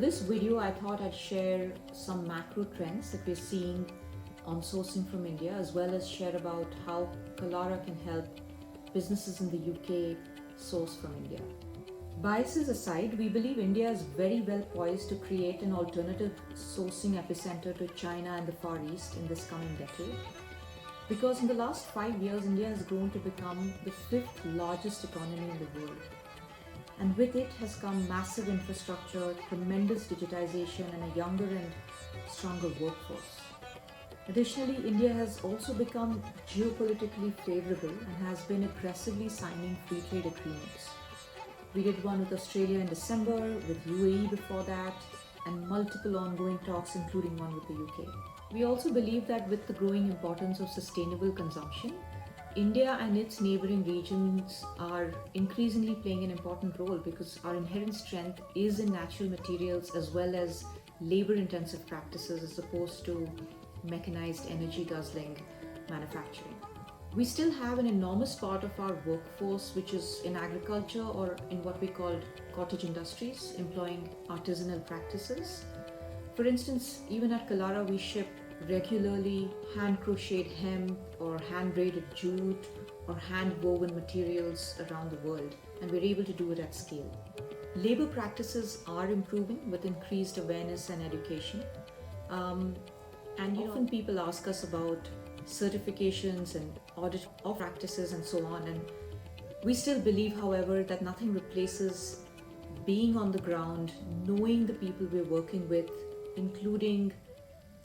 this video, I thought I'd share some macro trends that we're seeing on sourcing from India, as well as share about how Qalara can help businesses in the UK source from India. Biases aside, we believe India is very well poised to create an alternative sourcing epicenter to China and the Far East in this coming decade. Because in the last 5 years, India has grown to become the 5th largest economy in the world. And with it has come massive infrastructure, tremendous digitization, and a younger and stronger workforce. Additionally, India has also become geopolitically favorable and has been aggressively signing free trade agreements. We did one with Australia in December, with UAE before that, and multiple ongoing talks, including one with the UK. We also believe that with the growing importance of sustainable consumption, India and its neighboring regions are increasingly playing an important role because our inherent strength is in natural materials as well as labor-intensive practices as opposed to mechanized energy-guzzling manufacturing. We still have an enormous part of our workforce which is in agriculture or in what we call cottage industries, employing artisanal practices. For instance, even at Qalara, we ship regularly hand-crocheted hemp or hand-braided jute or hand-woven materials around the world, and we're able to do it at scale. Labor practices are improving with increased awareness and education. And often people ask us about certifications and audit of practices and so on, and we still believe, however, that nothing replaces being on the ground, knowing the people we're working with, including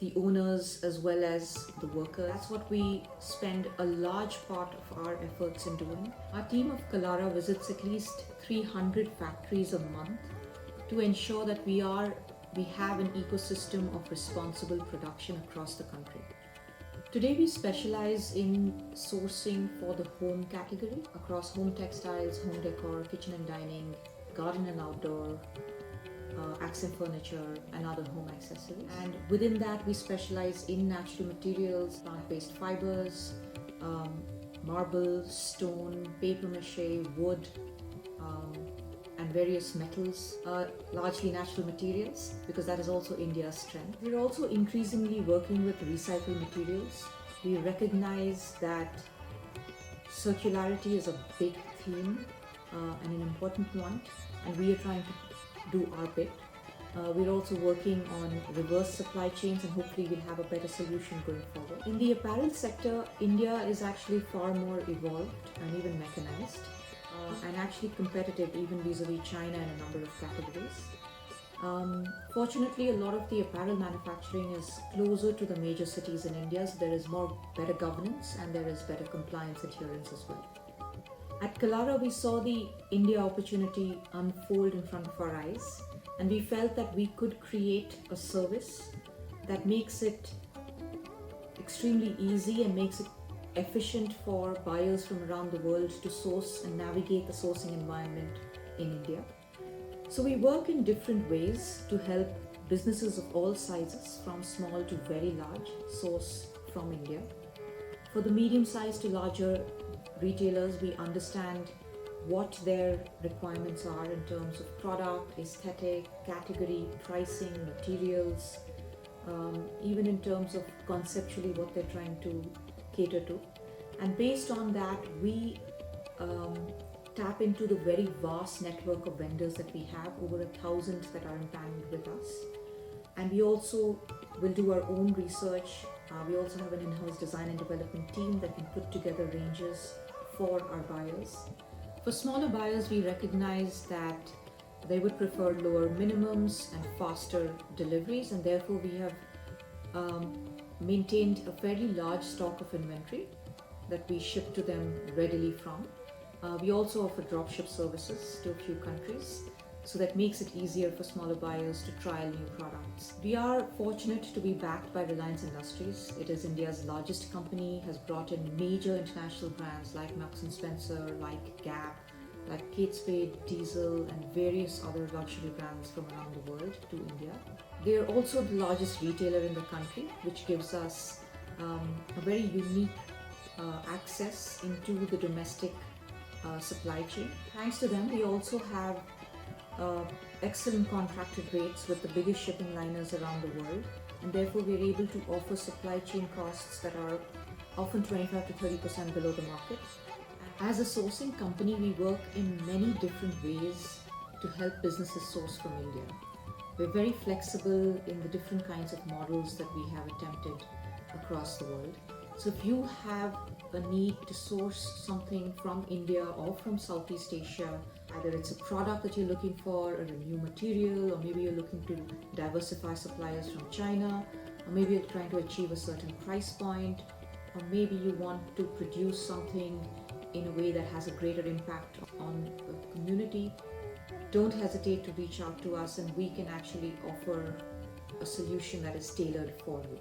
the owners as well as the workers. That's what we spend a large part of our efforts in doing. Our team of Qalara visits at least 300 factories a month to ensure that we have an ecosystem of responsible production across the country. Today we specialize in sourcing for the home category across home textiles, home decor, kitchen and dining, garden and outdoor, accent furniture and other home accessories. And within that we specialize in natural materials, plant-based fibers, marble, stone, paper mache, wood, and various metals, largely natural materials, because that is also India's strength. We're also increasingly working with recycled materials. We recognize that circularity is a big theme and an important one, and we are trying to do our bit. We're also working on reverse supply chains, and hopefully we'll have a better solution going forward. In the apparel sector, India is actually far more evolved and even mechanized, and actually competitive even vis-a-vis China in a number of categories. Fortunately, a lot of the apparel manufacturing is closer to the major cities in India, so there is better governance and there is better compliance adherence as well. At Qalara, we saw the India opportunity unfold in front of our eyes, and we felt that we could create a service that makes it extremely easy and makes it efficient for buyers from around the world to source and navigate the sourcing environment in India. So we work in different ways to help businesses of all sizes, from small to very large, source from India. For the medium-sized to larger retailers, we understand what their requirements are in terms of product, aesthetic, category, pricing, materials, even in terms of conceptually what they're trying to cater to. And based on that, we tap into the very vast network of vendors that we have, over 1,000 that are empaneled with us. And we also will do our own research. We also have an in-house design and development team that can put together ranges for our buyers. For smaller buyers, we recognize that they would prefer lower minimums and faster deliveries, and therefore we have maintained a fairly large stock of inventory that we ship to them readily from. We also offer dropship services to a few countries, so that makes it easier for smaller buyers to trial new products. We are fortunate to be backed by Reliance Industries. It is India's largest company, has brought in major international brands like Marks & Spencer, like Gap, like Kate Spade, Diesel, and various other luxury brands from around the world to India. They are also the largest retailer in the country, which gives us a very unique access into the domestic supply chain. Thanks to them, we also have excellent contracted rates with the biggest shipping liners around the world, and therefore we're able to offer supply chain costs that are often 25 to 30% below the market. As a sourcing company, we work in many different ways to help businesses source from India. We're very flexible in the different kinds of models that we have attempted across the world. So if you have a need to source something from India or from Southeast Asia, either it's a product that you're looking for or a new material, or maybe you're looking to diversify suppliers from China, or maybe you're trying to achieve a certain price point, or maybe you want to produce something in a way that has a greater impact on the community, don't hesitate to reach out to us and we can actually offer a solution that is tailored for you.